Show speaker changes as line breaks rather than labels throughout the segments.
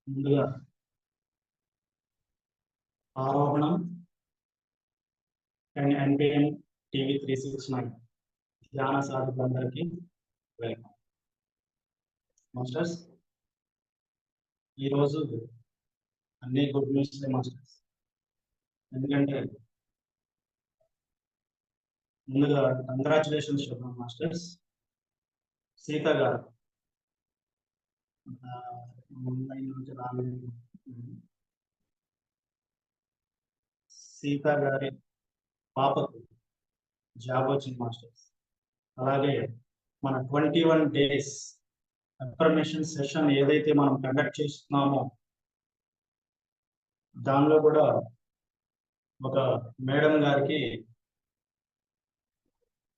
ముందుగా ఆరోహణం and NPM TV 369 ధ్యాన సాధకులందరికీ welcome. Masters, ఈరోజు అన్ని గుడ్ న్యూస్ మాస్టర్స్. ఎందుకంటే ముందుగా కంగ్రాచులేషన్స్ చెప్తాం మాస్టర్స్. సీత గారు ముంబై నుంచి రాలేదు. సీత గారి పాపకు జాబ్ వచ్చింది మాస్టర్స్. అలాగే మన 21 days అఫర్మేషన్ సెషన్ ఏదైతే మనం కండక్ట్ చేస్తున్నామో దానిలో కూడా ఒక మేడం గారికి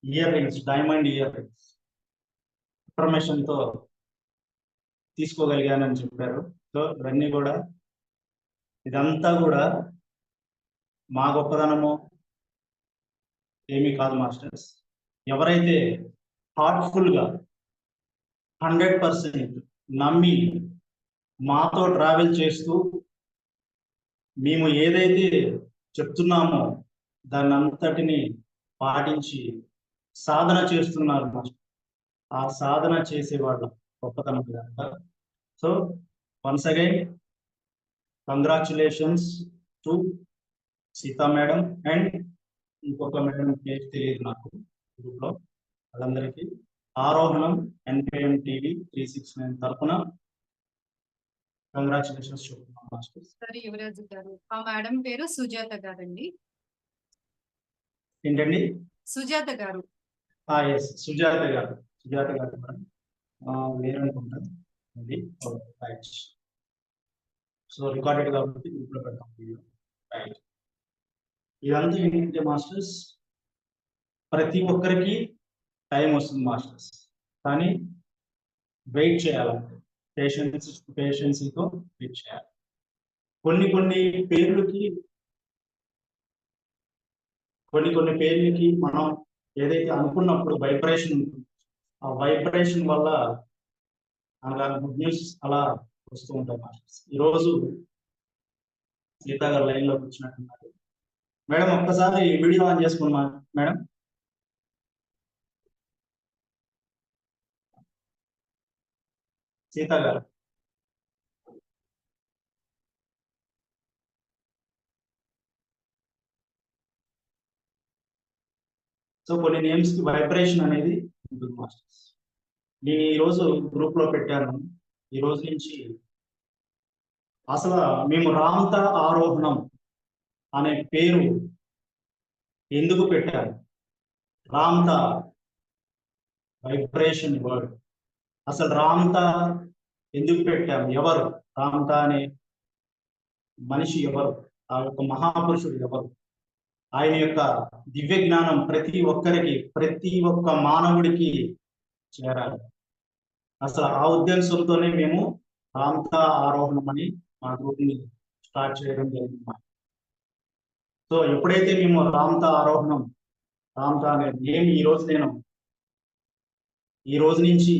ear rings, diamond ear rings affirmation తో తీసుకోగలిగానని చెప్పారు. సో ఇవన్నీ కూడా, ఇదంతా కూడా మా గొప్పదనము ఏమీ కాదు మాస్టర్స్. ఎవరైతే హార్ట్ఫుల్ గా 100% నమ్మి మాతో ట్రావెల్ చేస్తూ మేము ఏదైతే చెప్తున్నామో దాన్ని అంతటిని పాటించి సాధన చేస్తున్నారు మాస్టర్. ఆ సాధన చేసేవాళ్ళ గొప్పతనం ఇదంతా. So once again congratulations to Sita madam and ఇంకొక మేడం పేరు తెలియదు నాకు గ్రూప్ లో. వాళ్ళందరికీ ఆరోహణం ఎన్పిఎం టీవీ 369 తరఫున కంగ్రాచులేషన్స్ చెప్తున్నాం మాస్టర్.
సార్ యువరాజు గారు, ఆ మేడం పేరు సుజాత గారండి.
ఏంటండి?
సుజాత గారు.
ఎస్, సుజాత గారు. సుజాత గారు మేడం లేరనుకుంటాను. రైట్. సో రికార్డెడ్ కాబట్టి గ్రూప్ లో పెడతాం వీడియో. రైట్. ఇదంతా ఏంటంటే మాస్టర్స్, ప్రతి ఒక్కరికి టైం వస్తుంది మాస్టర్స్, కానీ వెయిట్ చేయాలంటే పేషెన్సీతో వెయిట్ చేయాలి. కొన్ని పేర్లకి మనం ఏదైతే అనుకున్నప్పుడు వైబ్రేషన్, ఆ వైబ్రేషన్ వల్ల అలా గుడ్ న్యూస్ అలా వస్తూ ఉంటాయి మాస్టర్స్. ఈరోజు సీతా గారు లైన్ లోకి వచ్చినట్టున్నారు. మేడం ఒక్కసారి వీడియో ఆన్ చేసుకున్నా మేడం. సీతా గారు, సో కొన్ని నేమ్స్ కి వైబ్రేషన్ అనేది ఉంటుంది మాస్టర్స్. నేను ఈరోజు గ్రూప్ లో పెట్టాను. ఈ రోజు నుంచి అసలు మేము రామత ఆరోహణం అనే పేరు ఎందుకు పెట్టాము? రామత వైబ్రేషన్ వర్డ్. అసలు రామత ఎందుకు పెట్టాము? ఎవరు రామత అనే మనిషి? ఎవరు ఆ యొక్క మహాపురుషుడు? ఎవరు? ఆయన యొక్క దివ్య జ్ఞానం ప్రతి ఒక్కరికి, ప్రతి ఒక్క మానవుడికి చేరాలి. అసలు ఆ ఉద్దేశంతోనే మేము రామత ఆరోహణం అని మా గ్రూప్ ని స్టార్ట్ చేయడం జరిగింది. సో ఎప్పుడైతే మేము రామత ఆరోహణం, రామత అనేది ఏమి ఈ రోజు నుంచి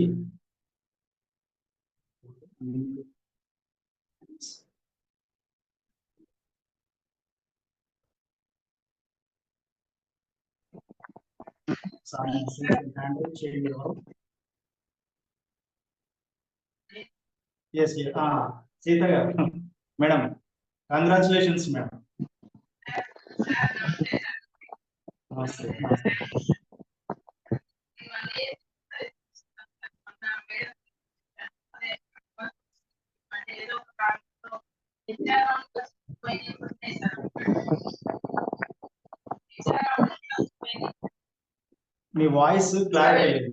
సీత గారు మేడం, కంగ్రాచులేషన్స్ మేడం. నమస్తే. మీ వాయిస్ క్లారిటీ లేదు.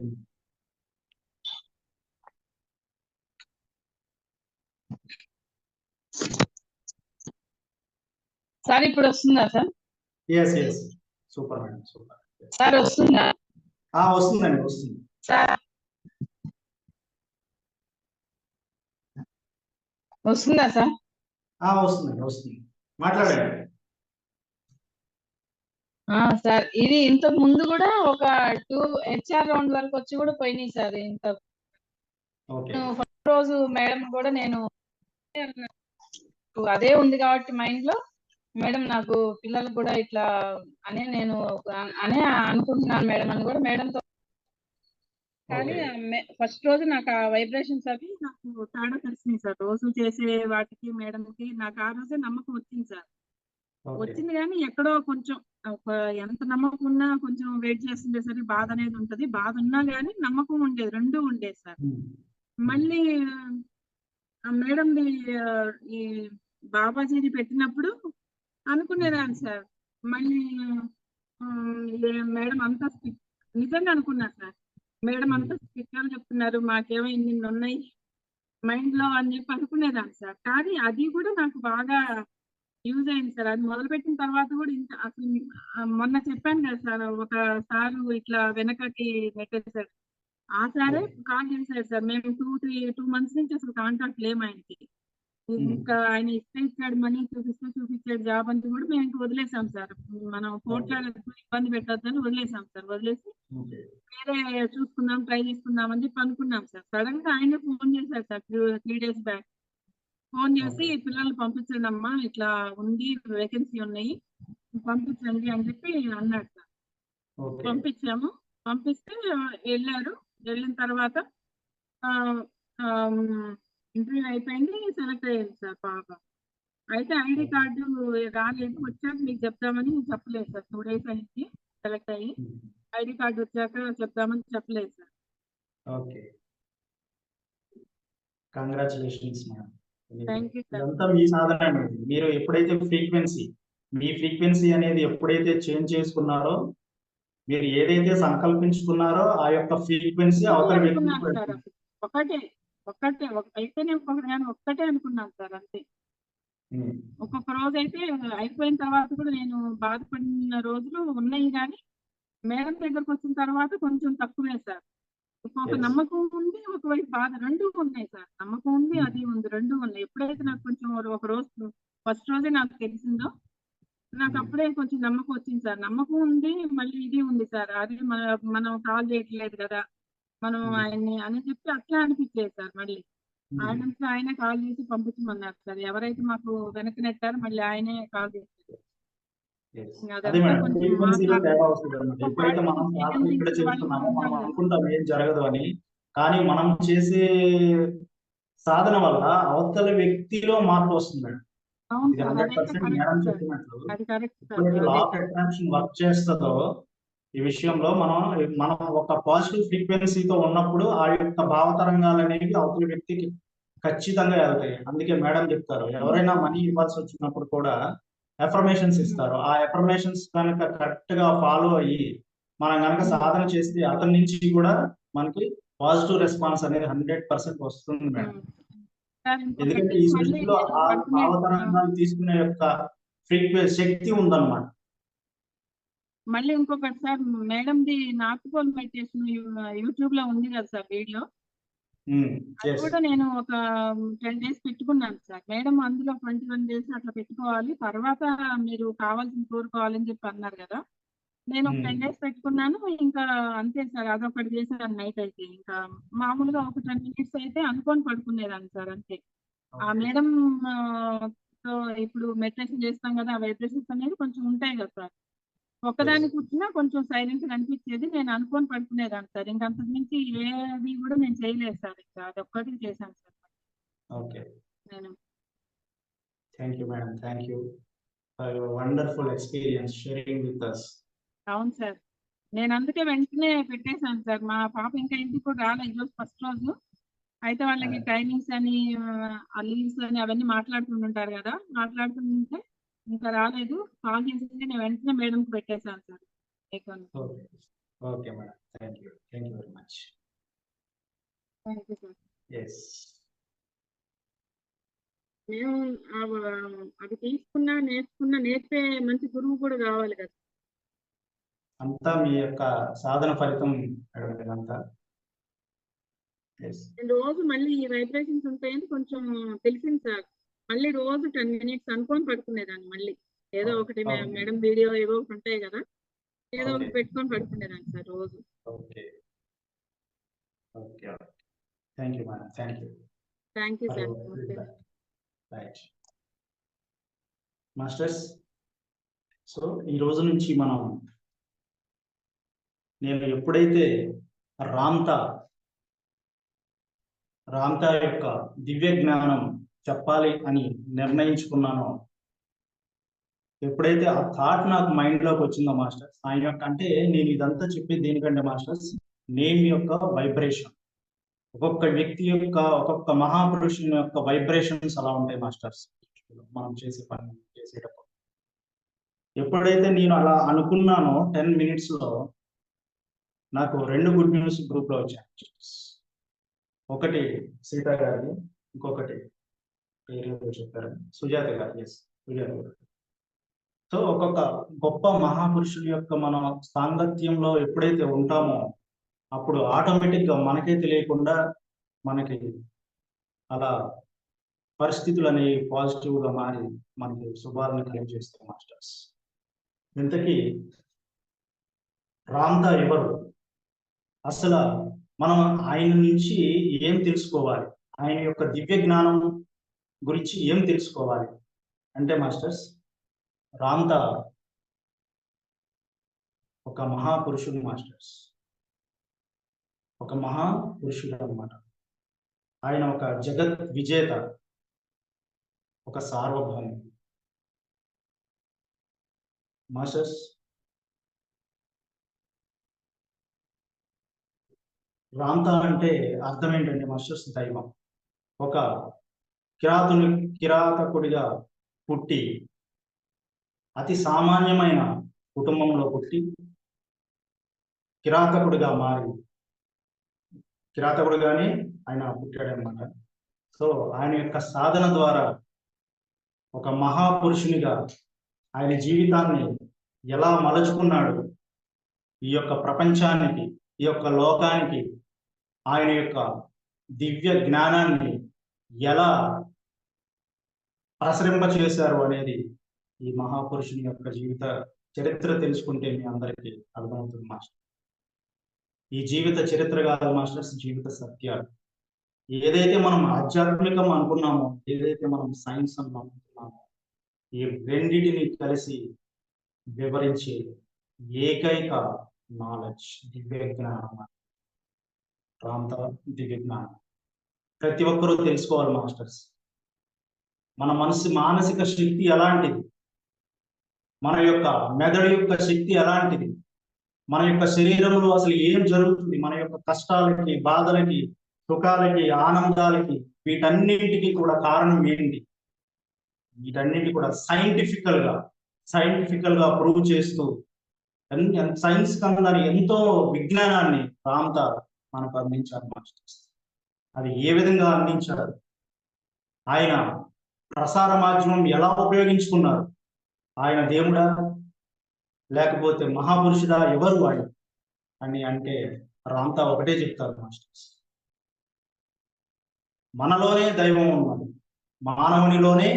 సార్ ఇప్పుడు వస్తుందా sir?
Yes super madam, super.
Sir వస్తుందా?
వస్తుందండి, వస్తుంది
సార్. వస్తుందా సార్?
వస్తుంది, మాట్లాడండి.
సార్ ఇది ఇంతకు ముందు కూడా ఒక 2 HR రౌండ్ వరకు వచ్చి కూడా పోయినాయి సార్. ఫస్ట్ రోజు మేడం కూడా నేను అదే ఉంది కాబట్టి మైండ్ లో మేడం నాకు పిల్లలు కూడా ఇట్లా అనే నేను అనే అనుకుంటున్నాను మేడం అని కూడా మేడంతో. కానీ ఫస్ట్ రోజు నాకు ఆ వైబ్రేషన్స్ అవి నాకు తేడా తెలిసింది సార్. రోజు చేసే వాటికి మేడంకి నాకు ఆ రోజే నమ్మకం వచ్చింది సార్. వచ్చింది కానీ ఎక్కడో కొంచెం ఎంత నమ్మకం ఉన్నా కొంచెం వెయిట్ చేస్తుండేసరికి బాధ అనేది ఉంటది. బాధ ఉన్నా కానీ నమ్మకం ఉండేది, రెండు ఉండేది సార్. మళ్ళీ ఆ మేడంది ఈ బాబాజీది పెట్టినప్పుడు అనుకునేదాన్ని సార్. మళ్ళీ మేడం అంతా నిజంగా అనుకున్నా సార్. మేడం అంతా స్టిక్కర్లు చెప్తున్నారు, మాకేమో ఇన్ని ఉన్నాయి మైండ్ లో అని చెప్పి అనుకునేదాన్ని సార్. కానీ అది కూడా నాకు బాగా యూజ్ అయింది సార్. అది మొదలుపెట్టిన తర్వాత కూడా ఇంకా అసలు మొన్న చెప్పాను కదా సార్, ఒక సారు ఇట్లా వెనకకి నెట్టేశారు. ఆ సారే కాల్ చేశారు సార్. మేము 2 months నుంచి అసలు కాంటాక్ట్ లేము ఆయనకి. ఇంకా ఆయన ఇచ్చాడు మనీ, చూపించాడు జాబ్ అని కూడా మేము ఇంకా వదిలేసాం సార్. మనం పోట్లాడే ఇబ్బంది పెట్టద్దని వదిలేసాం సార్. వదిలేసి వేరే చూసుకుందాం, ట్రై చేసుకుందాం అని చెప్పి అనుకున్నాం సార్. సడన్ గా ఆయన ఫోన్ చేశారు సార్ 3 days బ్యాక్. ఫోన్ చేసి పిల్లల్ని పంపించండి అమ్మా, ఇట్లా ఉంది, వేకెన్సీ ఉన్నాయి, పంపించండి అని చెప్పి అన్నాడు సార్. పంపించాము. పంపిస్తే వెళ్ళారు. వెళ్ళిన తర్వాత ఇంటర్వ్యూ అయిపోయింది, సెలెక్ట్ అయ్యింది సార్ పాప. అయితే ఐడి కార్డు రాలేదు, వచ్చాక మీకు చెప్తామని చెప్పలేదు సార్. 2 days అయింది సెలెక్ట్ అయ్యి. ఐడి కార్డు వచ్చాక చెప్తామని చెప్పలేదు sir.
Okay, congratulations madam.
Thank you sir.
ఇదంతా మీ సాధన అనేది. మీరు ఎప్పుడైతే మీ ఫ్రీక్వెన్సీ అనేది ఎప్పుడైతే చేంజ్ చేసుకున్నారో, మీరు ఏదైతే సంకల్పించుకున్నారో ఆ యొక్క ఫ్రీక్వెన్సీ అవతల వ్యక్తి
అయితేనే ఒక్కటే అనుకున్నాను సార్. అంతే. ఒక్కొక్క రోజు అయితే అయిపోయిన తర్వాత కూడా నేను బాధపడిన రోజులు ఉన్నాయి, కానీ మేడం దగ్గరకు వచ్చిన తర్వాత కొంచెం తక్కువే సార్. ఒక నమ్మకం ఉంది, ఒకవైపు బాధ, రెండు ఉన్నాయి సార్. నమ్మకం ఉంది, అది ఉంది, రెండు ఉన్నాయి. ఎప్పుడైతే నాకు కొంచెం ఒక రోజు ఫస్ట్ రోజే నాకు తెలిసిందో, నాకు అప్పుడే కొంచెం నమ్మకం వచ్చింది సార్. నమ్మకం ఉంది, మళ్ళీ ఇది ఉంది సార్. అది మనం కాల్ చేయట్లేదు కదా మనం ఆయన్ని అని చెప్పి అట్లా అనిపించేది సార్. మళ్ళీ ఆయన కాల్ చేసి పంపించమన్నారు సార్. ఎవరైతే మాకు వెనక్కి నెట్టారో మళ్ళీ ఆయనే కాల్ చేశారు.
ఎప్పుడైతే మనం సాధన ఇక్కడ చేస్తున్నామో మనం అనుకుంటాం ఏం జరగదు అని, కానీ మనం చేసే సాధన వల్ల అవతల వ్యక్తిలో మార్పు వస్తుందండి. 100% మేడం చెప్పినట్లు ఎప్పుడైతే లా ఆఫ్ అట్రాక్షన్ వర్క్ చేస్తుందో ఈ విషయంలో మనం ఒక పాజిటివ్ ఫ్రీక్వెన్సీతో ఉన్నప్పుడు ఆ యొక్క భావతరంగాలు అనేవి అవతల వ్యక్తికి ఖచ్చితంగా వెళ్తాయి. అందుకే మేడం చెప్తారు, ఎవరైనా మనీ ఇవ్వాల్సి వచ్చినప్పుడు కూడా ఎఫర్మేషన్స్ ఇస్తారు. ఆ ఎఫర్మేషన్స్ కనుక కరెక్ట్ గా ఫాలో అయ్యి మనం కనుక సాధన చేస్తే అతని నుంచి కూడా మనకి పాజిటివ్ రెస్పాన్స్ అనేది 100% వస్తుంది మేడం. ఎందుకంటే ఈ సృష్టిలో ఆ భావతరంగాలు తీసుకునే యొక్క శక్తి ఉందన్నమాట.
మళ్ళీ ఇంకొకటి సార్, మేడంది నాటుకోల్ మెడిటేషన్ యూట్యూబ్ లో ఉంది కదా సార్ వీడియో. అది కూడా నేను ఒక 10 days పెట్టుకున్నాను సార్. మేడం అందులో 21 days అట్లా పెట్టుకోవాలి, తర్వాత మీరు కావాల్సిన కోరుకోవాలని చెప్పి అన్నారు కదా. నేను 10 days పెట్టుకున్నాను. ఇంకా అంతే సార్, అదొకటి చేశాను నైట్ అయితే. ఇంకా మామూలుగా ఒక 10 minutes అయితే అనుకొని పడుకునేదాన్ని సార్. అంతే. ఆ మేడం ఇప్పుడు మెడిటేషన్ చేస్తాం కదా, ఆ వైబ్రేషన్స్ అనేది కొంచెం ఉంటాయి కదా సార్. ఒక్కదాన్ని కూర్చున్నా కొంచెం సైలెంట్ గా అనిపించేది, నేను అనుకొని పడుకునేదాన్ని సార్. ఇంకా అంతకు మించి ఏది కూడా నేను చేయలేదు సార్. ఇంకా అదొక్కటి చేశాను సార్.
ఓకే,
నేను
thank you madam. Thank you for your wonderful experience sharing with us.
అవును సార్, నేను అందుకే వెంటనే పెట్టేశాను సార్. మా పాప ఇంకా ఇంటికి కూడా రాలేదు ఈరోజు ఫస్ట్ రోజు. అయితే వాళ్ళకి టైమింగ్స్ అని లీవ్స్ అని అవన్నీ మాట్లాడుతుంటారు కదా, మాట్లాడుతుంటే ఇంకా రాలేదు. కాల్ చేసి నేను వెంటనే మేడంకి పెట్టేశాను సార్.
Okay madam, thank you very much.
Thank you sir.
Yes,
మేము అది నేర్పే మంచి గురువు కూడా కావాలి కదా.
అంతా మీ యొక్క సాధన ఫలితం అంతా.
రోజు మళ్ళీ ఈ వైబ్రేషన్స్ ఉంటాయని కొంచెం తెలిసింది సార్. మళ్ళీ రోజు 10 minutes అనుకొని పడుకునేదాన్ని. మళ్ళీ ఏదో ఒకటి మేడం వీడియో ఏదో ఒకటి ఉంటాయి కదా, ఏదో ఒకటి పెట్టుకొని పడుకునేదాన్ని సార్ రోజు.
Okay okay, thank you madam. Thank you
sir.
Right masters. So ఈ రోజు నుంచి నేను ఎప్పుడైతే రామ్తా యొక్క దివ్య జ్ఞానం చెప్పాలి అని నిర్ణయించుకున్నానో, ఎప్పుడైతే ఆ థాట్ నాకు మైండ్లోకి వచ్చిందో మాస్టర్స్, ఆయన యొక్క అంటే నేను ఇదంతా చెప్పేది దేనికంటే మాస్టర్స్, నేమ్ యొక్క వైబ్రేషన్, ఒక్కొక్క వ్యక్తి యొక్క ఒక్కొక్క మహాపురుషుని యొక్క వైబ్రేషన్స్ అలా ఉంటాయి మాస్టర్స్. మనం చేసే పని చేసేటప్పుడు ఎప్పుడైతే నేను అలా అనుకున్నానో 10 minutes లో నాకు 2 గుడ్ న్యూస్ గ్రూప్ లో వచ్చాయి. ఒకటి సీత గారిది, ఇంకొకటి పేరు చెప్పారు సుజాత గారు. సుజాత గారు. సో ఒక్కొక్క గొప్ప మహాపురుషుల యొక్క మన సాంగత్యంలో ఎప్పుడైతే ఉంటామో అప్పుడు ఆటోమేటిక్ గా మనకే తెలియకుండా మనకి అలా పరిస్థితులు అనేవి పాజిటివ్ గా మారి మనకి శుభాలను కలిగజేస్తాయి మాస్టర్స్. ఇంతకీ రామ్తా ఎవరు, అసలు మనం ఆయన నుంచి ఏం తెలుసుకోవాలి, ఆయన యొక్క దివ్య జ్ఞానం గురించి ఏం తెలుసుకోవాలి అంటే మాస్టర్స్, రామ్తా ఒక మహాపురుషుడు మాస్టర్స్, ఒక మహాపురుషుడు అన్నమాట. ఆయన ఒక జగత్ విజేత, ఒక సార్వభౌమ మాస్టర్స్. రామ్తా అంటే అర్థం ఏంటంటే మాస్టర్స్, దైవం. ఒక కిరాతకుడిగా పుట్టి అతి సామాన్యమైన కుటుంబంలో పుట్టి కిరాతకుడిగా మారి కిరాతకుడిగానే ఆయన పుట్టాడనమాట. సో ఆయన యొక్క సాధన ద్వారా ఒక మహాపురుషునిగా ఆయన జీవితాన్ని ఎలా మలుచుకున్నాడు, ఈ యొక్క ప్రపంచానికి, ఈ యొక్క లోకానికి ఆయన యొక్క దివ్య జ్ఞానాన్ని ఎలా ప్రసరింప చేశారు అనేది ఈ మహాపురుషుని యొక్క జీవిత చరిత్ర తెలుసుకుంటే మీ అందరికీ అర్థమవుతుంది మాస్టర్. ఈ జీవిత చరిత్ర కాదు మాస్టర్స్, జీవిత సత్యాలు. ఏదైతే మనం ఆధ్యాత్మికం అనుకున్నామో, ఏదైతే మనం సైన్స్ అని అనుకుంటున్నామో, ఈ రెండిటిని కలిసి వివరించే ఏకైక నాలెడ్జ్ దివ్య జ్ఞానం, రామ్తా దివ్య జ్ఞానం. ప్రతి ఒక్కరూ తెలుసుకోవాలి మాస్టర్స్. మన మానసిక శక్తి ఎలాంటిది, మన యొక్క మెదడు యొక్క శక్తి ఎలాంటిది, మన యొక్క శరీరంలో అసలు ఏం జరుగుతుంది, మన యొక్క కష్టాలకి, బాధలకి, సుఖాలకి, ఆనందాలకి, వీటన్నిటికీ కూడా కారణం ఏంటి, వీటన్నిటి కూడా సైంటిఫికల్ గా ప్రూవ్ చేస్తూ సైన్స్ కన్నా ఎంతో విజ్ఞానాన్ని రామ్తా మనకు అందించారు మాస్టర్స్. అది ఏ విధంగా అందించారు, ఆయన ప్రసార మాధ్యమం ఎలా ఉపయోగించుకున్నారు, ఆయన దేవుడా లేకపోతే మహాపురుషుడా, ఎవరు ఆయన అని అంటే రామ్తా ఒకటే చెప్తారు మాస్టర్స్, మనలోనే దైవం ఉన్నది, మానవునిలోనే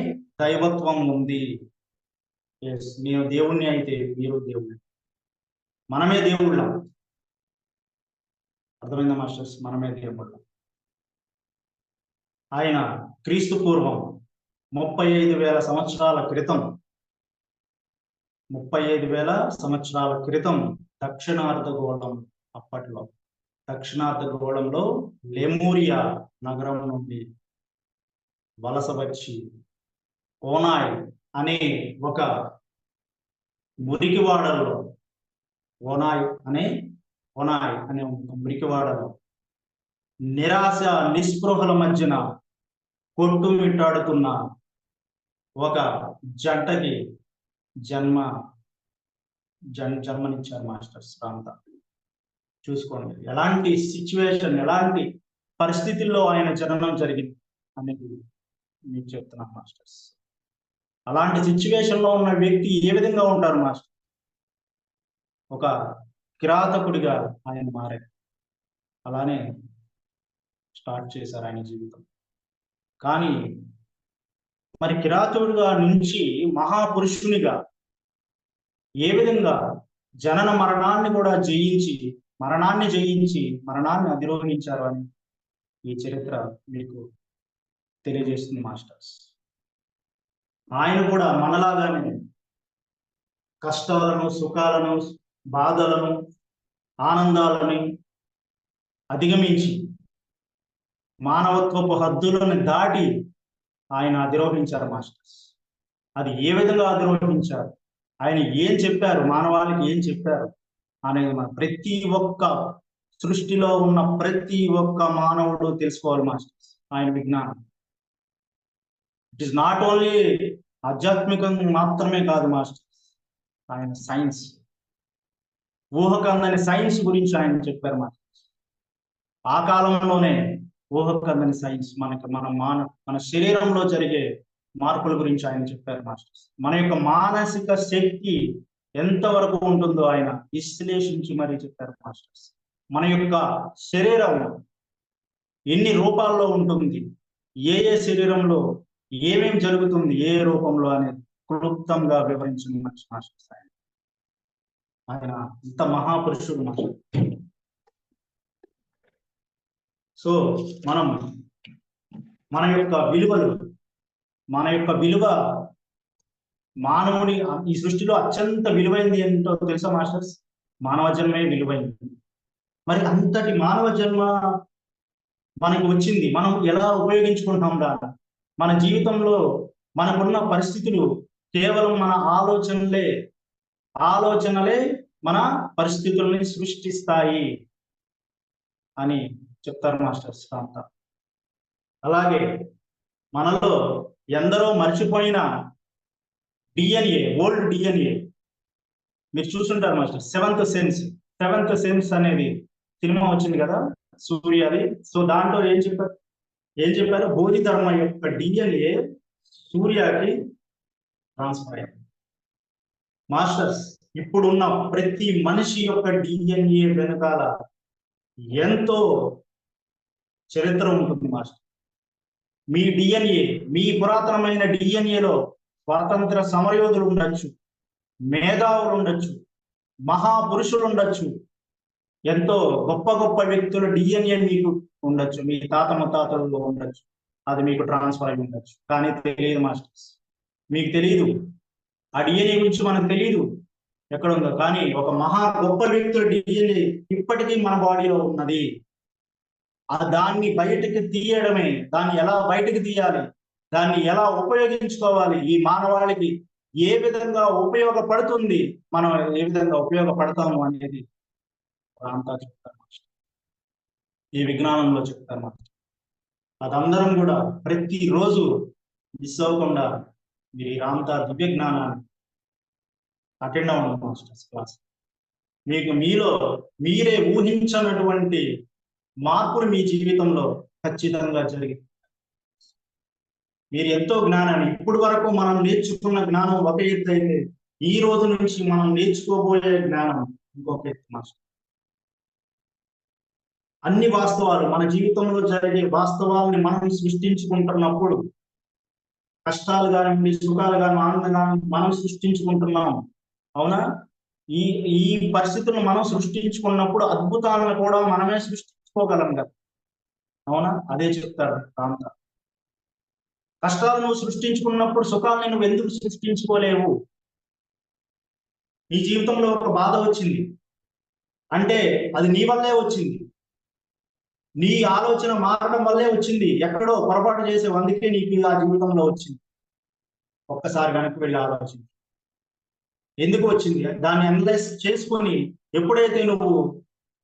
దైవత్వం ఉంది. నేను దేవుణ్ణి అయితే మీరు దేవుడు, మనమే దేవుళ్ళం. అర్థమైందా మాస్టర్స్, మనమే దేవుళ్ళం. ఆయన క్రీస్తు పూర్వం 35,000 సంవత్సరాల క్రితం 35,000 సంవత్సరాల క్రితం దక్షిణార్ధగోళం, అప్పట్లో దక్షిణార్ధగోళంలో లెమూరియా నగరం నుండి వలస వచ్చి ఓనాయ్ అనే ఒక మురికివాడలో ఓనాయ్ అనే ఒక మురికివాడలో నిరాశ నిస్పృహల మధ్యన కొట్టుమిట్టాడుతున్న ఒక జంటకి జన్మనిచ్చారు మాస్టర్స్ రామ్తా. చూసుకోండి ఎలాంటి సిచ్యువేషన్, ఎలాంటి పరిస్థితుల్లో ఆయన జననం జరిగింది అనేది మీకు చెప్తున్నాను మాస్టర్స్. అలాంటి సిచ్యువేషన్ లో ఉన్న వ్యక్తి ఏ విధంగా ఉంటారు మాస్టర్, ఒక కిరాతకుడిగా ఆయన మారారు. అలానే స్టార్ట్ చేశారు ఆయన జీవితం. కానీ మరి కిరాతకుడిగా నుంచి మహాపురుషునిగా ఏ విధంగా జనన మరణాన్ని కూడా జయించి మరణాన్ని అధిరోహించారు అని ఈ చరిత్ర మీకు తెలియజేస్తుంది మాస్టర్స్. ఆయన కూడా మనలాగానే కష్టాలను, సుఖాలను, బాధలను, ఆనందాలను అధిగమించి మానవత్వపు హద్దులను దాటి ఆయన అధిరోహించారు మాస్టర్స్. అది ఏ విధంగా అధిరోహించారు, ఆయన ఏం చెప్పారు, మానవాళికి ఏం చెప్పారు అనేది మన ప్రతి ఒక్క సృష్టిలో ఉన్న ప్రతి ఒక్క మానవుడు తెలుసుకోవాలి మాస్టర్స్ ఆయన విజ్ఞానం. ఇట్ ఈస్ నాట్ ఓన్లీ ఆధ్యాత్మికంగా మాత్రమే కాదు మాస్టర్స్, ఆయన సైన్స్, ఊహకందని సైన్స్ గురించి ఆయన చెప్పారు మాస్టర్స్. ఆ కాలంలోనే ఊహకందని సైన్స్ మన శరీరంలో జరిగే మార్పుల గురించి ఆయన చెప్పారు మాస్టర్స్. మన యొక్క మానసిక శక్తి ఎంతవరకు ఉంటుందో ఆయన విశ్లేషించి మరీ చెప్పారు మాస్టర్స్. మన యొక్క శరీరం ఎన్ని రూపాల్లో ఉంటుంది, ఏ ఏ శరీరంలో ఏమేం జరుగుతుంది, ఏ రూపంలో అనేది క్లుప్తంగా వివరించిన మాస్టర్స్ ఆయన. ఆయన ఇంత మహాపురుషుడు మాస్టర్. సో మన యొక్క విలువ మానవుడి ఈ సృష్టిలో అత్యంత విలువైంది ఏంటో తెలుసా మాస్టర్స్? మానవ జన్మే విలువైంది. మరి అంతటి మానవ జన్మ మనకు వచ్చింది, మనం ఎలా ఉపయోగించుకుంటున్నాం దాన్ని? మన జీవితంలో మనకున్న పరిస్థితులు కేవలం మన ఆలోచనలే మన పరిస్థితుల్ని సృష్టిస్తాయి అని చెప్తారు మాస్టర్స్ అంతా. అలాగే మనలో ఎందరో మర్చిపోయిన డిఎన్ఏ, ఓల్డ్ డిఎన్ఏ మీరు చూస్తుంటారు మాస్టర్. సెవెంత్ సెన్స్ అనేది సినిమా వచ్చింది కదా సూర్యది. సో దాంట్లో ఏం చెప్పారు బోధి ధర్మ యొక్క డిఎన్ఏ సూర్యకి ట్రాన్స్ఫర్ అయింది మాస్టర్స్. ఇప్పుడున్న ప్రతి మనిషి యొక్క డిఎన్ఏ వెనకాల ఎంతో చరిత్ర ఉంటుంది మాస్టర్. మీ డిఎన్ఏ, మీ పురాతనమైన డిఎన్ఏలో స్వాతంత్ర సమరయోధులు ఉండొచ్చు, మేధావులు ఉండొచ్చు, మహాపురుషులు ఉండొచ్చు, ఎంతో గొప్ప గొప్ప వ్యక్తుల డిఎన్ఏ మీకు ఉండొచ్చు, మీ తాత ముత్తాతలలో ఉండొచ్చు. అది మీకు ట్రాన్స్ఫర్ అయి ఉండొచ్చు, కానీ తెలియదు మాస్టర్స్. మీకు తెలియదు, ఆ డిఎన్ఏ గురించి మనకు తెలియదు ఎక్కడ ఉందో. కానీ ఒక మహా గొప్ప వ్యక్తుల డిఎన్ఏ ఇప్పటికీ మన బాడీలో ఉన్నది. దాన్ని బయటకు తీయడమే, దాన్ని ఎలా బయటకు తీయాలి, దాన్ని ఎలా ఉపయోగించుకోవాలి, ఈ మానవాళికి ఏ విధంగా ఉపయోగపడుతుంది, మనం ఏ విధంగా ఉపయోగపడతాము అనేది అంతా చెప్తారు మాస్టర్, ఈ విజ్ఞానంలో చెప్తారు మాస్టర్. అదందరం కూడా ప్రతిరోజు మిస్ అవ్వకుండా మీరు ఈ రామతా దివ్య జ్ఞానాన్ని అటెండ్ అవ్వండి మాస్టర్స్ క్లాస్. మీకు మీరే ఊహించనటువంటి మార్పులు మీ జీవితంలో ఖచ్చితంగా జరిగింది. మీరు ఎంతో జ్ఞానాన్ని, ఇప్పటి వరకు మనం నేర్చుకున్న జ్ఞానం ఒక ఎత్తు అయితే, ఈ రోజు నుంచి మనం నేర్చుకోబోయే జ్ఞానం ఇంకొక ఎత్తు మాస్టర్. అన్ని వాస్తవాలు, మన జీవితంలో జరిగే వాస్తవాలని మనం సృష్టించుకుంటున్నప్పుడు, కష్టాలు కానివ్వండి, సుఖాలు కానీ, ఆనందం కానీ మనం సృష్టించుకుంటున్నాం. అవునా? ఈ పరిస్థితులను మనం సృష్టించుకున్నప్పుడు అద్భుతాలను కూడా మనమే సృష్టించుకోగలం కదా. అవునా? అదే చెప్తారు కాంత. కష్టాలు నువ్వు సృష్టించుకున్నప్పుడు సుఖాలను నువ్వు ఎందుకు సృష్టించుకోలేవు? నీ జీవితంలో ఒక బాధ వచ్చింది అంటే అది నీ వల్లే వచ్చింది, నీ ఆలోచన మారడం వల్లే వచ్చింది. ఎక్కడో పొరపాటు చేసే అందుకే నీకు ఆ జీవితంలో వచ్చింది. ఒక్కసారి వెనక్కి వెళ్ళి ఆలోచించి ఎందుకు వచ్చింది, దాన్ని అనలైజ్ చేసుకొని ఎప్పుడైతే నువ్వు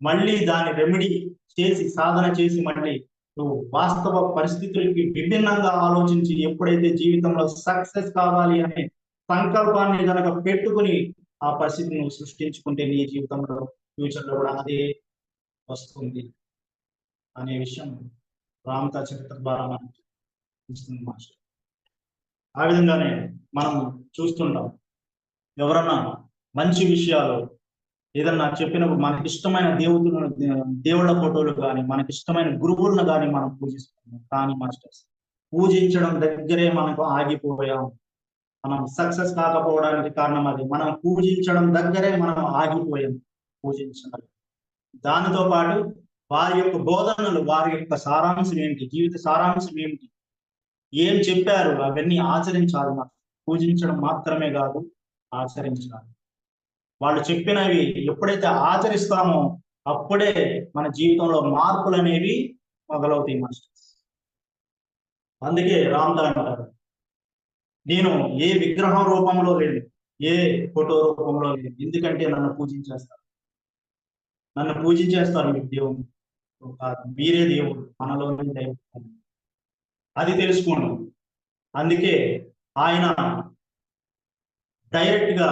మళ్ళీ దాన్ని రెమెడీ చేసి, సాధన చేసి, మళ్ళీ నువ్వు వాస్తవ పరిస్థితులకి విభిన్నంగా ఆలోచించి ఎప్పుడైతే జీవితంలో సక్సెస్ కావాలి అనే సంకల్పాన్ని కనుక పెట్టుకుని ఆ పరిస్థితిని నువ్వు సృష్టించుకుంటే నీ జీవితంలో ఫ్యూచర్లో కూడా అదే వస్తుంది అనే విషయం రామతా చరిత్ర ద్వారా మనకు తెలుస్తుంది మాస్టర్. ఆ విధంగానే మనం చూస్తుంటాం, ఎవరన్నా మంచి విషయాలు ఏదన్నా చెప్పినప్పుడు మనకి ఇష్టమైన దేవుళ్ళ ఫోటోలు కానీ, మనకి ఇష్టమైన గురువులను కానీ మనం పూజిస్తున్నాం. కానీ మాస్టర్స్ పూజించడం దగ్గరే మనకు ఆగిపోయాం. మనం సక్సెస్ కాకపోవడానికి కారణం అది, మనం పూజించడం దగ్గరే మనం ఆగిపోయాం. పూజించడం, దానితో పాటు వారి యొక్క బోధనలు, వారి యొక్క సారాంశం ఏమిటి, జీవిత సారాంశం ఏమిటి, ఏం చెప్పారు అవన్నీ ఆచరించాలి. పూజించడం మాత్రమే కాదు, ఆచరించాలి. వాళ్ళు చెప్పినవి ఎప్పుడైతే ఆచరిస్తామో అప్పుడే మన జీవితంలో మార్పులు అనేవి మొదలవుతాయి మాస్టర్స్. అందుకే రామ్దా అంటారు, నేను ఏ విగ్రహం రూపంలో లేను, ఏ ఫోటో రూపంలో లేను, ఎందుకంటే నన్ను పూజించేస్తారు, నన్ను పూజించేస్తారు మీకు దేవుడు కాదు, మీరే దేవుడు, మనలోనే దైవం, అది తెలుసుకోండి. అందుకే ఆయన డైరెక్ట్ గా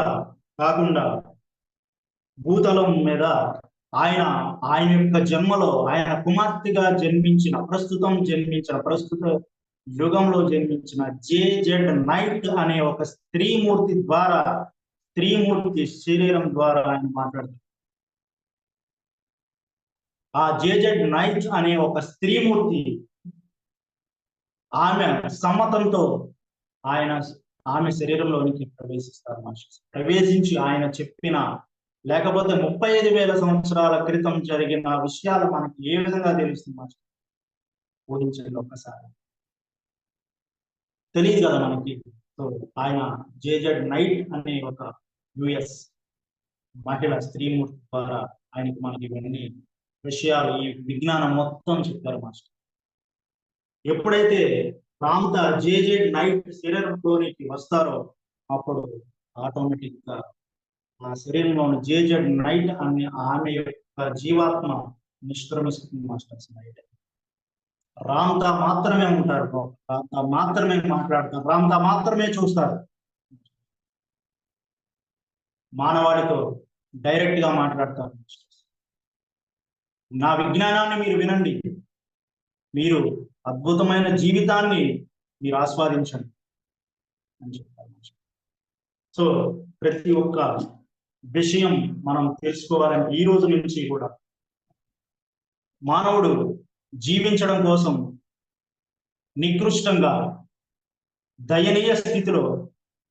కాకుండా భూతలం మీద ఆయన యొక్క జన్మలో ఆయన కుమార్తెగా జన్మించిన ప్రస్తుత యుగంలో జన్మించిన జేజెడ్ నైట్ అనే ఒక స్త్రీమూర్తి శరీరం ద్వారా ఆయన మాట్లాడుతారు. ఆ జేజెడ్ నైట్ అనే ఒక స్త్రీమూర్తి ఆమె సమ్మతంతో ఆమె శరీరంలోనికి ప్రవేశిస్తారు మాస్టర్స్. ప్రవేశించి ఆయన చెప్పిన, లేకపోతే 35,000 సంవత్సరాల క్రితం జరిగిన విషయాలు మనకి ఏ విధంగా తెలుస్తుంది మాస్టర్? ఊహించండి ఒక్కసారి, తెలియదు కదా మనకి. సో ఆయన జేజెడ్ నైట్ అనే ఒక యుఎస్ మహిళ స్త్రీమూర్తి ద్వారా ఆయనకి మనకి ఇవన్నీ విషయాలు, ఈ విజ్ఞానం మొత్తం చెప్పారు మాస్టర్. ఎప్పుడైతే రామ్తా జేజెడ్ నైట్ శరీరంలోనికి వస్తారో అప్పుడు ఆటోమేటిక్ గా ఆ శరీరంలోని జేజెడ్ నైట్ అనే ఆమె యొక్క జీవాత్మ నిష్క్రమిస్తుంది మాస్టర్స్. నైట్ రామ్తా మాత్రమే ఉంటారు, రామ్తా మాత్రమే మాట్లాడతారు, రామ్తా మాత్రమే చూస్తారు, మానవాళితో డైరెక్ట్ గా మాట్లాడతారు. నా విజ్ఞానాన్ని మీరు వినండి, మీరు అద్భుతమైన జీవితాన్ని మీరు ఆస్వాదించండి అని చెప్తారు. సో ప్రతి ఒక్క విషయం మనం తెలుసుకోవాలని ఈ రోజు నుంచి కూడా మానవుడు జీవించడం కోసం నికృష్టంగా దయనీయ స్థితిలో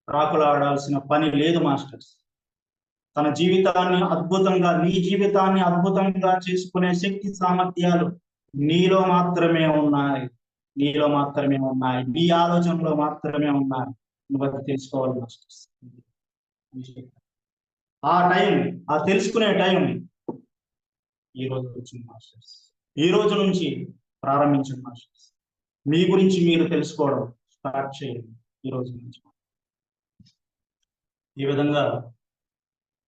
రాకులాడాల్సిన పని లేదు మాస్టర్స్. తన జీవితాన్ని అద్భుతంగా, నీ జీవితాన్ని అద్భుతంగా చేసుకునే శక్తి సామర్థ్యాలు నీలో మాత్రమే ఉన్నాయి, నీ ఆలోచనలో మాత్రమే ఉన్నాయి. నువ్వు అది తెలుసుకోవాలి మాస్టర్స్. ఆ తెలుసుకునే టైం ఈ రోజు వచ్చింది మాస్టర్స్. ఈ రోజు నుంచి ప్రారంభించండి మాస్టర్స్. మీ గురించి మీరు తెలుసుకోవడం స్టార్ట్ చేయండి ఈ రోజు నుంచి. ఈ విధంగా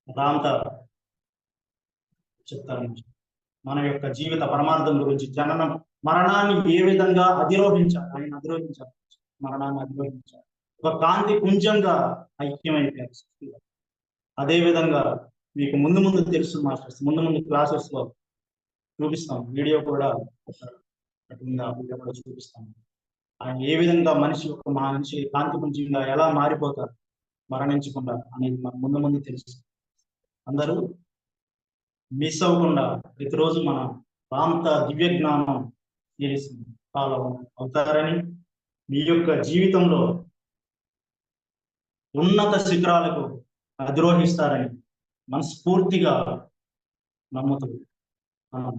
రామ్తా చెప్తారు మన యొక్క జీవిత పరమార్థం గురించి, జననం మరణాన్ని ఏ విధంగా అధిరోహించాలి, మరణాన్ని అధిరోహించాలి, ఒక కాంతి పుంజంగా ఐక్యమైపోయారు. అదే విధంగా మీకు ముందు తెలుసు మాస్టర్స్, ముందు క్లాసెస్ లో చూపిస్తాం, వీడియో కూడా చూపిస్తాం. ఆయన ఏ విధంగా మనిషి కాంతి పుంజంగా ఎలా మారిపోతారు మరణించకుండా అనేది మన ముందు తెలుసు. అందరూ మిస్ అవ్వకుండా ప్రతిరోజు మన రామ్తా దివ్య జ్ఞానం ఫాలో అవుతారని, మీ యొక్క జీవితంలో ఉన్నత శిఖరాలకు అధిరోహిస్తారని మనస్ఫూర్తిగా నమ్ముతూ మనం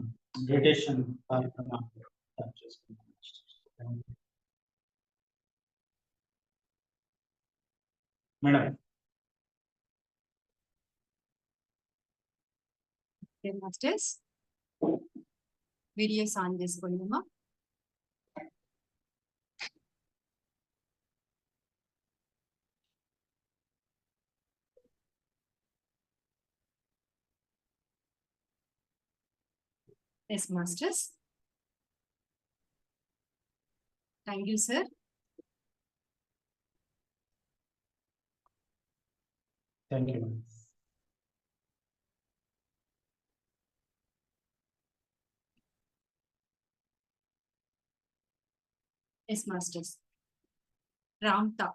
మెడిటేషన్ కార్యక్రమాన్ని చేసుకుంటాం. మేడం
మాస్టర్స్ వీడియోస్ ఆన్ చేసుకోండి. Yes, masters. Thank you, sir.
Thank you.
Yes, masters. Ramtha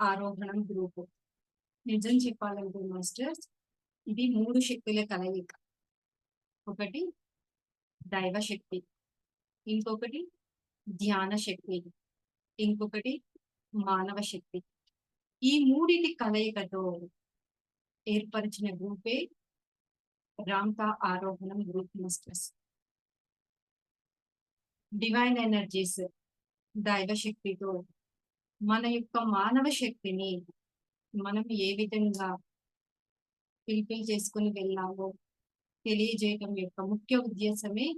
Aarohanam group నిజం చెప్పాలంటే మాస్టర్స్, ఇది 3 శక్తుల కలయిక. ఒకటి దైవ శక్తి, ఇంకొకటి ధ్యాన శక్తి, ఇంకొకటి మానవ శక్తి. ఈ మూడిటి కలయికతో ఏర్పరిచిన గ్రూపే Ramtha Aarohanam group masters. Divine energies దైవ శక్తితో మన యొక్క మానవ శక్తిని మనం ఏ విధంగా ఫిల్ఫిల్ చేసుకుని వెళ్ళాలో తెలియజేయటం యొక్క ముఖ్య ఉద్దేశమే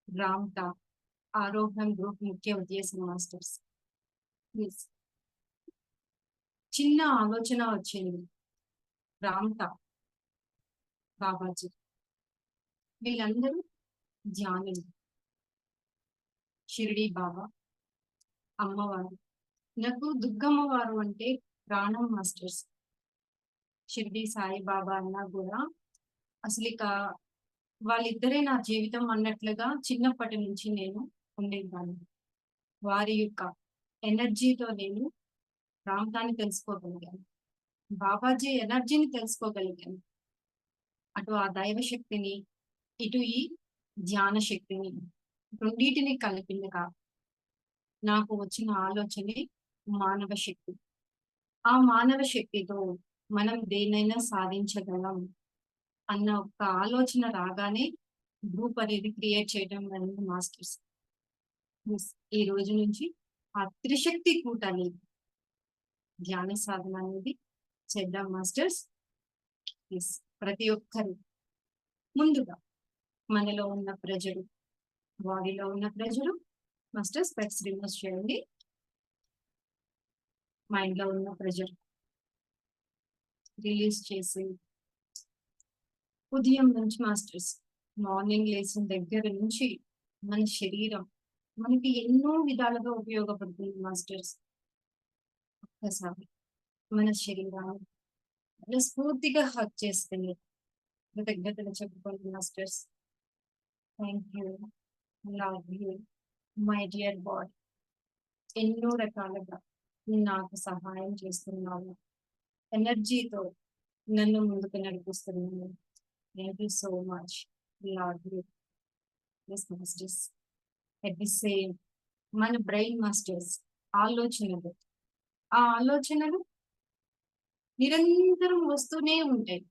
రామ్టా ఆరోహణ్ గ్రూప్ ముఖ్య ఉద్దేశం మాస్టర్స్. Yes. చిన్న ఆలోచన వచ్చింది. రామ్టా, బాబాజీ వీళ్ళందరూ ధ్యానులు. షిరిడి బాబా, అమ్మవారు. నాకు దుర్గమ్మ వారు అంటే ప్రాణం మాస్టర్స్. షిరిడి సాయిబాబా అన్నా కూడా అసలు ఇక వాళ్ళిద్దరే నా జీవితం అన్నట్లుగా చిన్నప్పటి నుంచి నేను ఉండేదాన్ని. వారి యొక్క ఎనర్జీతో నేను రామ్టాన్ని తెలుసుకోగలిగాను, బాబాజీ ఎనర్జీని తెలుసుకోగలిగాను. అటు ఆ దైవ శక్తిని, ఇటు ఈ ధ్యాన శక్తిని, రెండింటిని కలిపిందిగా నాకు వచ్చిన ఆలోచనే మానవ శక్తి. ఆ మానవ శక్తితో మనం దేనైనా సాధించగలం అన్న ఒక ఆలోచన రాగానే గ్రూప్ అనేది క్రియేట్ చేయడం అనేది మాస్టర్స్. ఈ రోజు నుంచి ఆ త్రిశక్తి కూటమి ధ్యాన సాధన అనేది చేద్దాం మాస్టర్స్. ప్రతి ఒక్కరు ముందుగా మనలో ఉన్న ప్రజలు, బాడీలో ఉన్న ప్రజలు మాస్టర్స్ స్పెక్స్ రిమూవ్ చేయండి. మైండ్ లో ఉన్న ప్రెజర్ రిలీజ్ చేసి ఉదయం నుంచి మాస్టర్స్ మార్నింగ్ లేచిన దగ్గర నుంచి మన శరీరం మనకి ఎన్నో విధాలుగా ఉపయోగపడుతుంది మాస్టర్స్. ఒక్కసారి మన శరీరాన్ని మనస్ఫూర్తిగా హక్ చేసుకుని కృతజ్ఞతలు చెప్పుకోండి masters. Thank you, love you my dear body. ఎన్నో రకాలుగా నాకు సహాయం చేస్తున్నావు, ఎనర్జీతో నన్ను ముందుకు నడిపిస్తున్నాను. Thank you so much, love you. Masters at the same మన బ్రెయిన్ మాస్టర్స్ ఆలోచనలు, ఆ ఆలోచనలు నిరంతరం వస్తూనే ఉంటాయి.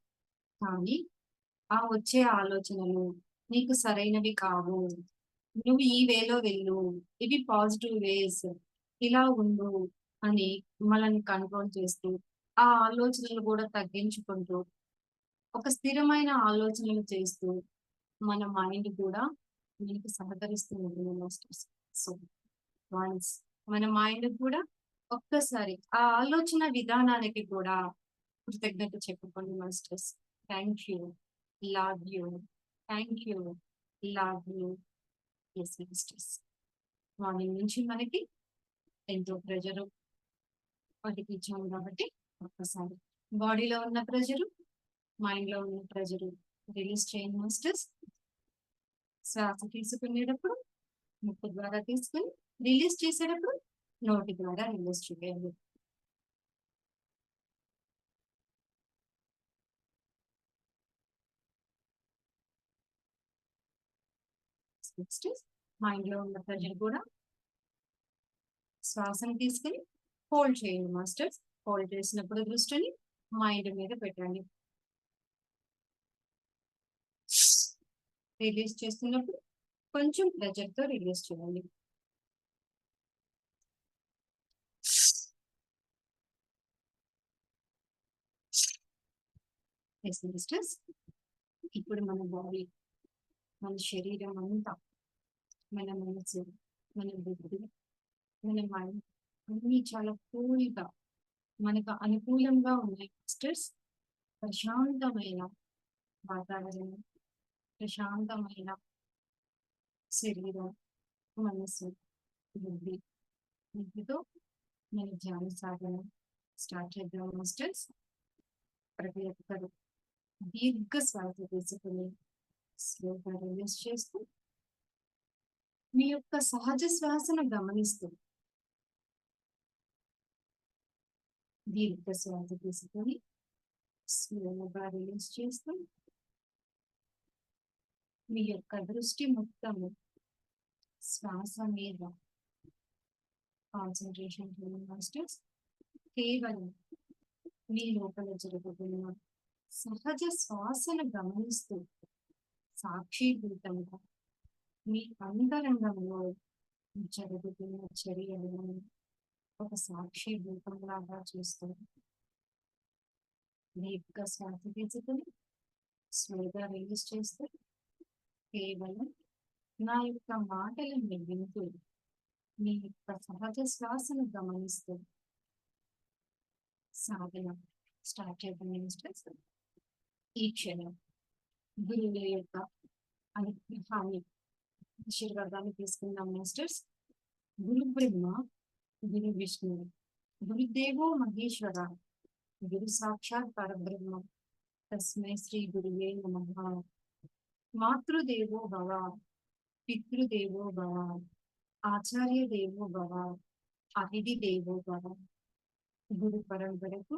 కానీ ఆ వచ్చే ఆలోచనలు నీకు సరైనవి కావు, నువ్వు ఈ వేలో వెళ్ళు, ఇవి పాజిటివ్ వేస్, ఇలా ఉండు అని మనల్ని కంట్రోల్ చేస్తూ ఆ ఆలోచనలు కూడా తగ్గించుకుంటూ ఒక స్థిరమైన ఆలోచనలు చేస్తూ మన మైండ్ కూడా మనకి సహకరిస్తూ ఉంటుంది మాస్టర్స్. సో వన్స్ మన మైండ్ కూడా ఒక్కసారి ఆ ఆలోచన విధానానికి కూడా కృతజ్ఞత చెప్పుకోండి masters. Thank you, love you, thank you, love you. Yes masters, morning నుంచి మనకి ఎంతో ప్రెజరు వాటికి ఇచ్చాము కాబట్టి ఒక్కసారి బాడీలో ఉన్న ప్రెజరు, మైండ్ లో ఉన్న ప్రెజరు రిలీజ్ చేయండి మాస్టర్స్. శ్వాస తీసుకునేటప్పుడు ముక్కు ద్వారా తీసుకుని రిలీజ్ చేసేటప్పుడు నోటి ద్వారా రిలీజ్ చేయండి. నెక్స్ట్ మైండ్ లో ఉన్న ప్రెజర్ కూడా శ్వాసను తీసుకుని హోల్డ్ చేయండి మాస్టర్స్. హోల్డ్ చేసినప్పుడు దృష్టిని మైండ్ మీద పెట్టండి. రిలీజ్ చేస్తున్నప్పుడు కొంచెం ప్రెజర్ తో రిలీజ్ చేయండి. మాస్టర్స్ ఇప్పుడు మన బాడీ, మన శరీరం అంతా, మన మనసు, మన బుద్ధి, మన మైండ్ అన్ని చాలా కూల్గా మనకు అనుకూలంగా ఉన్నాయి మాస్టర్స్. ప్రశాంతమైన వాతావరణం, ప్రశాంతమైన శరీరం, మనసు, బుద్ధి, వీటితో మన ధ్యాన సాధన స్టార్ట్ చేద్దాం మాస్టర్స్. ప్రతి ఒక్కరు దీర్ఘ శ్వాస తీసుకుని స్లోగా రిలీజ్ చేస్తూ మీ యొక్క సహజ శ్వాసను గమనిస్తూ దీర్ఘ శ్వాస తీసుకొని స్లోగా రిలీజ్ చేస్తూ మీ యొక్క దృష్టి మొత్తము శ్వాస మీద కాన్సన్ట్రేషన్ చేయండి మాస్టర్స్. కేవలం మీ లోపల జరుగుతున్న సహజ శ్వాసను గమనిస్తూ సాక్షిభూతంగా మీ అంతరంగంలో జరుగుతున్న చర్యలను ఒక సాక్షి రూపంలాగా చూస్తూ డీప్గా శ్వాస తీసుకుని స్లోగా రిలీజ్ చేస్తూ కేవలం నా యొక్క మాటలను వింటూ మీ యొక్క సహజ శ్వాసను గమనిస్తూ సాధన స్టార్ట్ చేద్దాం మినిస్టర్స్. ఈ క్షణం గురువుల యొక్క అనుగ్రహాన్ని ఆశీర్వాదాన్ని తీసుకుందాం మినిస్టర్స్. గురు బ్రహ్మ, గురు విష్ణు, గురుదేవో మహేశ్వర, గురు సాక్షాత్ పరబ్రహ్మ, తస్మై శ్రీ గురువే నమః. మాతృదేవో భవ, పితృదేవో భవ, ఆచార్య దేవో భవ, అతిథి దేవో భవ. గురు పరంపరకు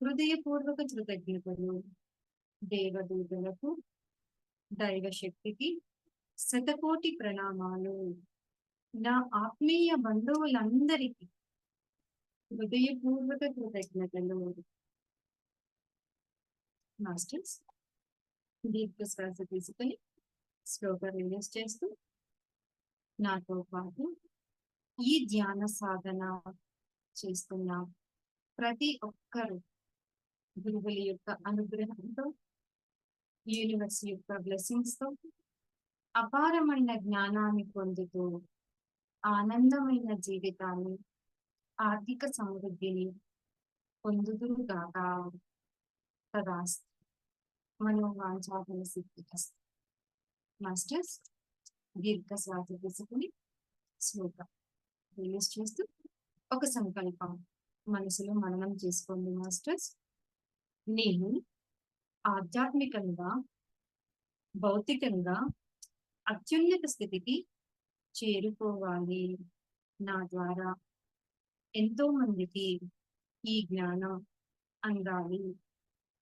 హృదయపూర్వక కృతజ్ఞతలు. దేవదూతలకు, దైవ శక్తికి శతకోటి ప్రణామాలు. నా ఆత్మీయ బంధువులందరికీ హృదయపూర్వక కృతజ్ఞతలు. మాస్టర్స్ దీర్ఘ శ్వాస తీసుకొని స్లోగా రిలీజ్ చేస్తూ నాతో పాటు ఈ ధ్యాన సాధన చేస్తున్న ప్రతి ఒక్కరు గురువుల యొక్క అనుగ్రహంతో, యూనివర్స్ యొక్క బ్లెస్సింగ్స్ తో అపారమైన జ్ఞానాన్ని పొందుతూ ఆనందమైన జీవితాన్ని, ఆర్థిక సమృద్ధిని పొందుదురుగాక. తదాస్తు. మనోవాంఛాఫల సిద్ధిరస్తు. మాస్టర్స్ దీర్ఘ శ్వాస తీసుకుని స్లోగా రిలీజ్ చేస్తూ ఒక సంకల్పం మనసులో మననం చేసుకోండి మాస్టర్స్. నేను ఆధ్యాత్మికంగా, భౌతికంగా అత్యున్నత స్థితికి చేరుకోవాలి. నా ద్వారా ఎంతో మందికి ఈ జ్ఞానం అందాలి.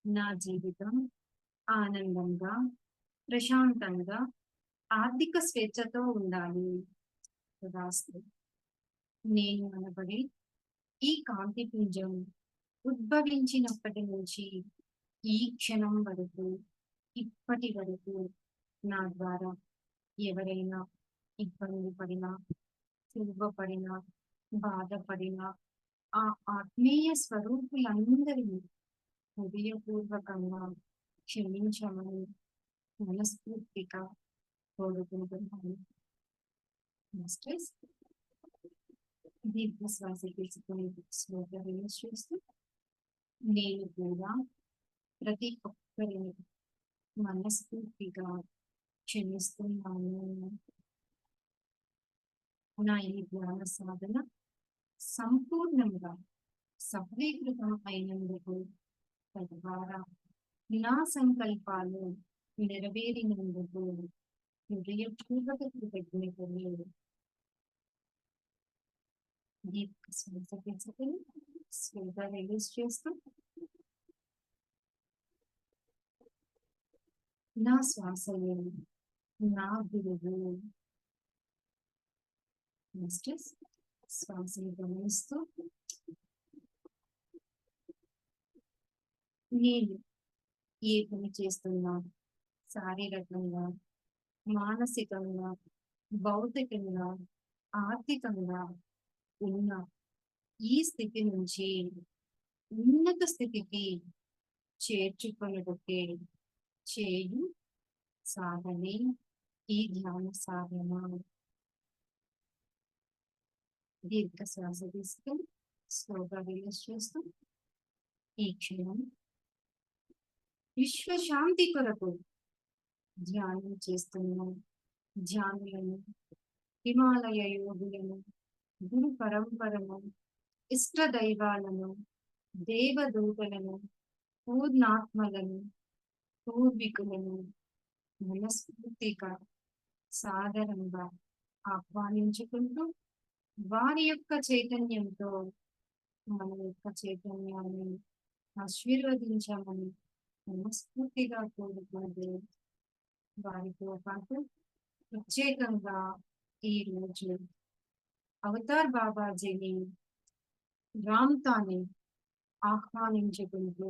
నా జీవితం ఆనందంగా, ప్రశాంతంగా, ఆర్థిక స్వేచ్ఛతో ఉండాలి. రాస్తూ నేను అనబడి ఈ కాంతి పుంజం ఉద్భవించినప్పటి నుంచి ఈ క్షణం వరకు, ఇప్పటి వరకు నా ద్వారా ఎవరైనా ఇబ్బంది పడినా, క్షోభపడినా, బాధపడినా ఆ ఆత్మీయ స్వరూపులందరినీ హృదయపూర్వకంగా క్షమించమని మనస్ఫూర్తిగా కోరుకుంటున్నాను. మాస్టర్స్ దీర్ఘ శ్వాస తీసుకుని స్లోగా రిలీజ్ చేస్తూ నేను కూడా ప్రతి ఒక్కరిని మనస్ఫూర్తిగా క్షమిస్తున్నాను. నా ఈ జ్ఞాన సాధన సంపూర్ణంగా సఫలీకృతం అయినందుకు, తద్వారా నా సంకల్పాలు నెరవేరినందుకు హృదయపూర్వక కృతజ్ఞతలు. దీర్ఘ శ్వాస తీసుకుని స్లోగా రిలీజ్ చేస్తూ నా శ్వాసలు నా గురువు. మాస్టర్స్ శ్వాసను గమనిస్తూ నేను ఏ పని చేస్తున్నా, శారీరకంగా, మానసికంగా, భౌతికంగా, ఆర్థికంగా ఉన్న ఈ స్థితి నుంచి ఉన్నత స్థితికి చేర్చుకొనుటకే చేయు సాధనే ఈ ధ్యాన సాధన. దీర్ఘ శ్వాస తీసుకుని స్లోగా రిలీజ్ చేస్తూ ఈ క్షణం విశ్వశాంతి కొరకు ధ్యానం చేస్తున్న ధ్యానులను, హిమాలయ యోగులను, గురు పరంపరను, ఇష్ట దైవాలను, దేవదూతలను, పూర్ణాత్మలను, పూర్వీకులను మనస్ఫూర్తిగా సాదరంగా ఆహ్వానించుకుంటూ వారి యొక్క చైతన్యంతో మన యొక్క చైతన్యాన్ని ఆశీర్వదించామని మనస్ఫూర్తిగా కోరుకుంటూ వారితో పాటు ప్రత్యేకంగా ఈ రోజు అవతార్ బాబాజీని, రామ్తాని ఆహ్వానించుకుంటూ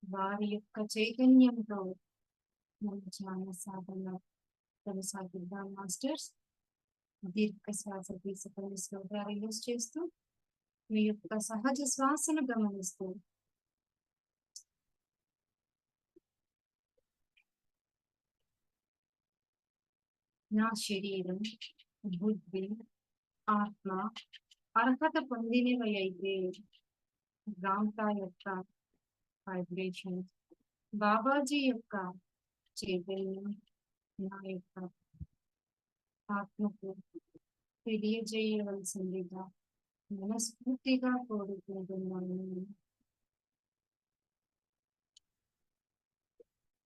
వారి యొక్క చైతన్యంతో మన ధ్యాన సాధన కొనసాగిద్దాం మాస్టర్స్. దీర్ఘ శ్వాస తీసుకొని స్లోగా రిలీజ్ చేస్తూ మీ యొక్క సహజ శ్వాసను గమనిస్తూ నా శరీరం, బుద్ధి, ఆత్మ అర్హత పొందినవి అయితే రామ్తా యొక్క వైబ్రేషన్, బాబాజీ యొక్క చైతన్యం నా యొక్క ఆత్మకు తెలియజేయవలసిందిగా మనస్ఫూర్తిగా కోరుకుంటున్నాను.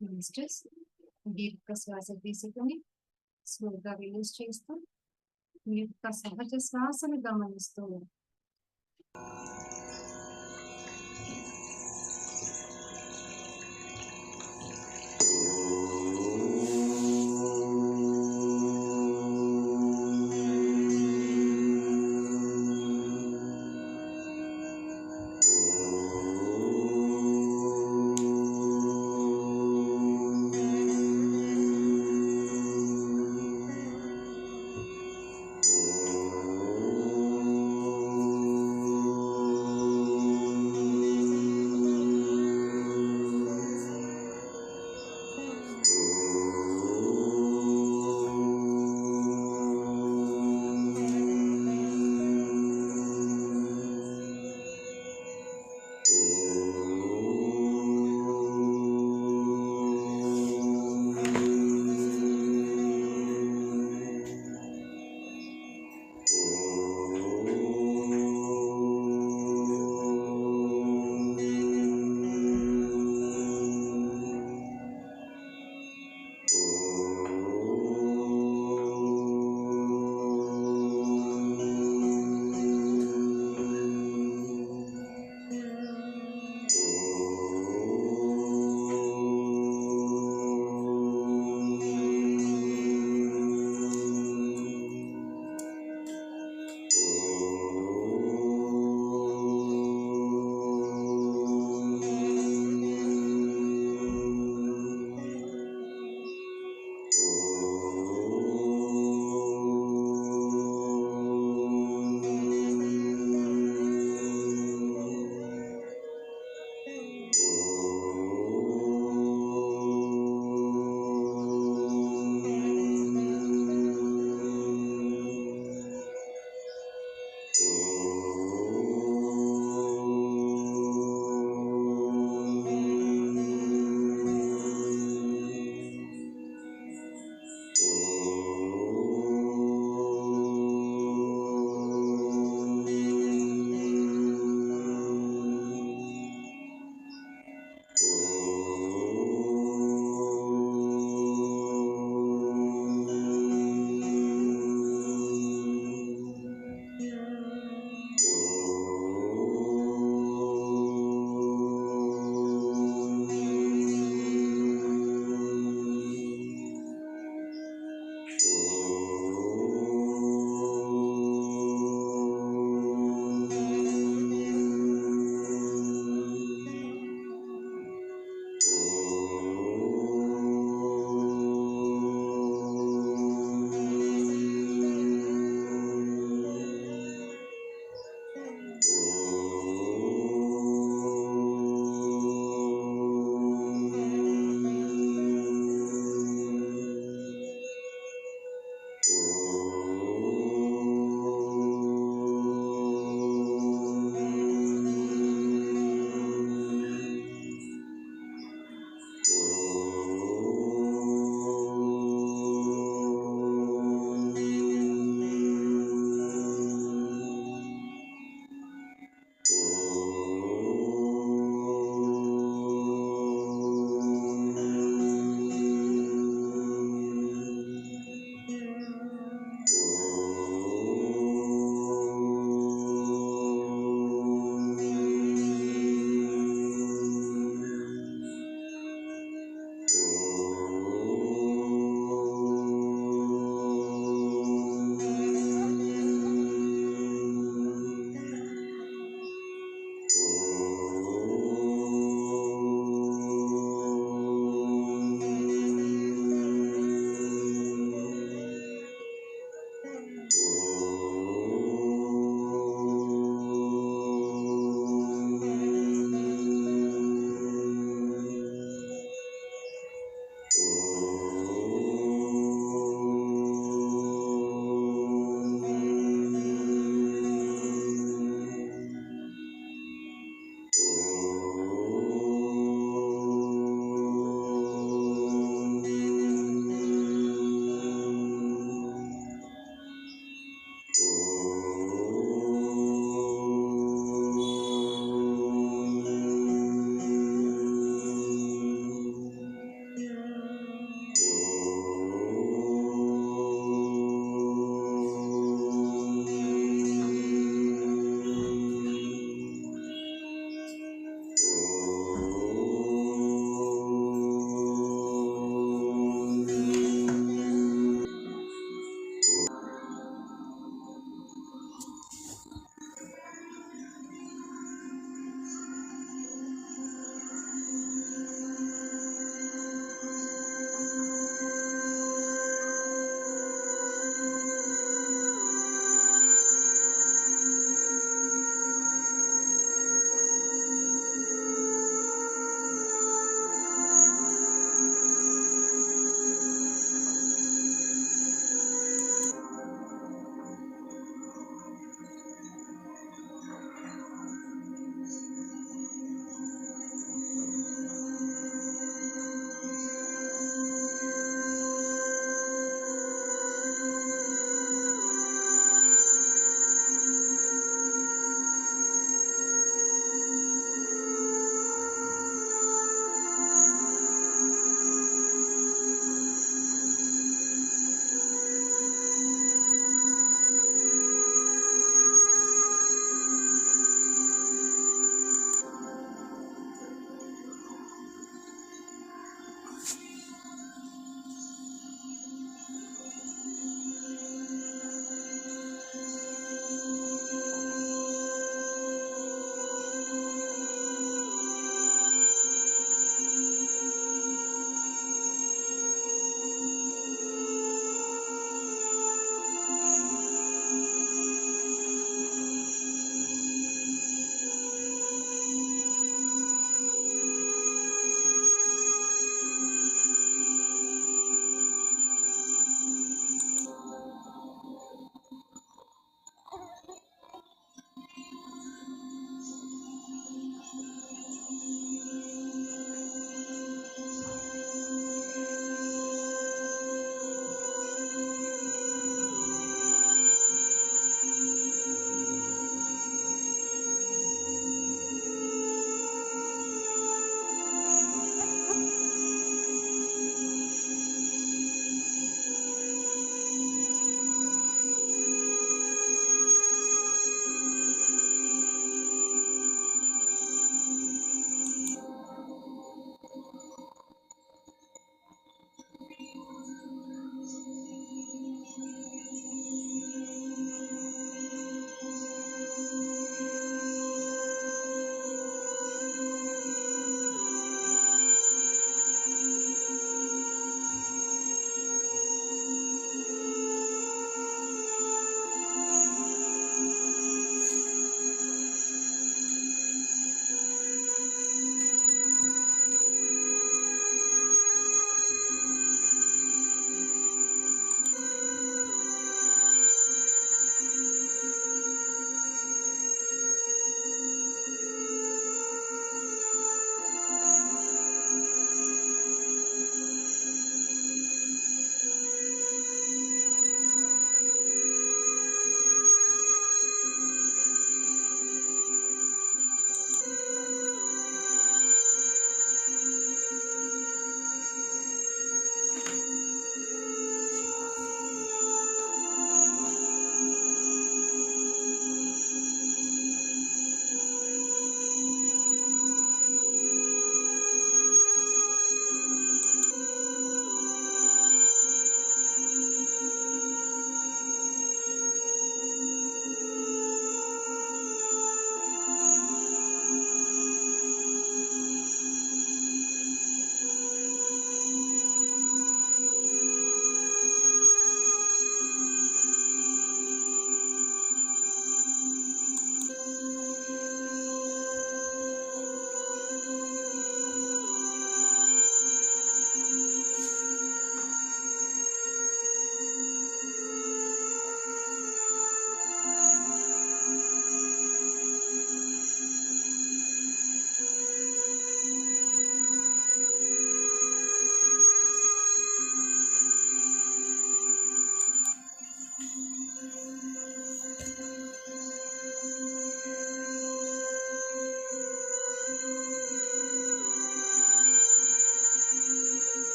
మాస్టర్స్ దీర్ఘ శ్వాస తీసుకొని స్లోగా రిలీజ్ చేస్తూ మీ యొక్క సహజ శ్వాసను గమనిస్తూ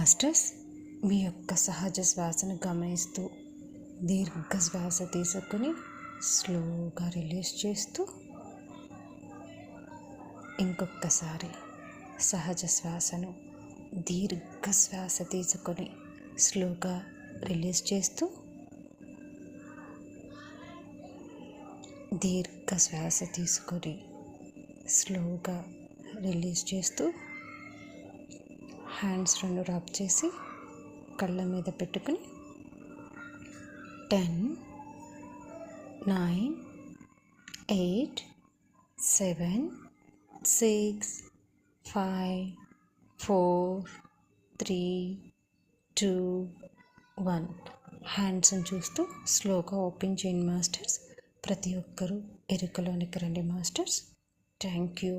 మాస్టర్స్, మీ యొక్క సహజ శ్వాసను గమనిస్తూ దీర్ఘ శ్వాస తీసుకుని స్లోగా రిలీజ్ చేస్తూ ఇంకొకసారి సహజ శ్వాసను దీర్ఘ శ్వాస తీసుకొని స్లోగా రిలీజ్ చేస్తూ దీర్ఘ శ్వాస తీసుకొని స్లోగా రిలీజ్ చేస్తూ హ్యాండ్స్ రెండు రబ్ చేసి కళ్ళ మీద పెట్టుకుని 10, 9, 8, 7, 6, 5, 4, 3, 2, 1 హ్యాండ్స్ని చూస్తూ స్లోగా ఓపెన్ చేయండి మాస్టర్స్. ప్రతి ఒక్కరూ ఎరుకలోనికి రండి మాస్టర్స్. Thank you.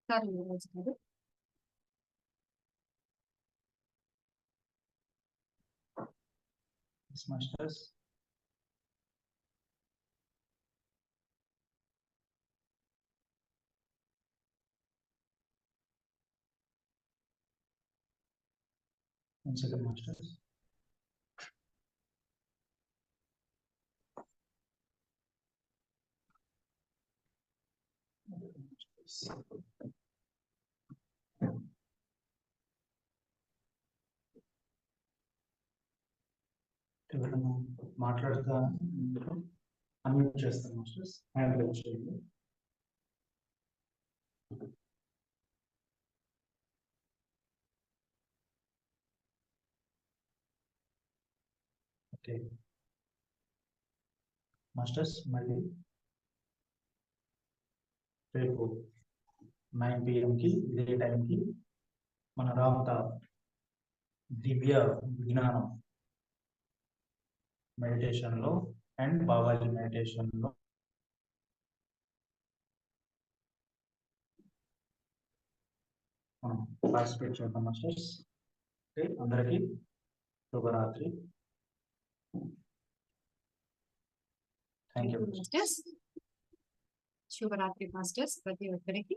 సార్ రోజు కాదు
మాస్టర్స్. One second, masters. ఎవరైనా మాట్లాడుతా అన్మ్యూట్ చేస్తాను మాస్టర్స్. హ్యాండ్ రైజ్ చేయండి. ఓకే మాస్టర్స్, మళ్ళీ రేపు 9 PM ఇదే టైంకి మన రామత దివ్య విజ్ఞానం మెడిటేషన్లో అండ్ బాబాజీ మెడిటేషన్లో మనం పార్టిసిపేట్ చేద్దాం మాస్టర్స్. ఓకే, అందరికీ శుభరాత్రి. Thank you
masters. శుభరాత్రి మాస్టర్స్ ప్రతి ఒక్కరికి.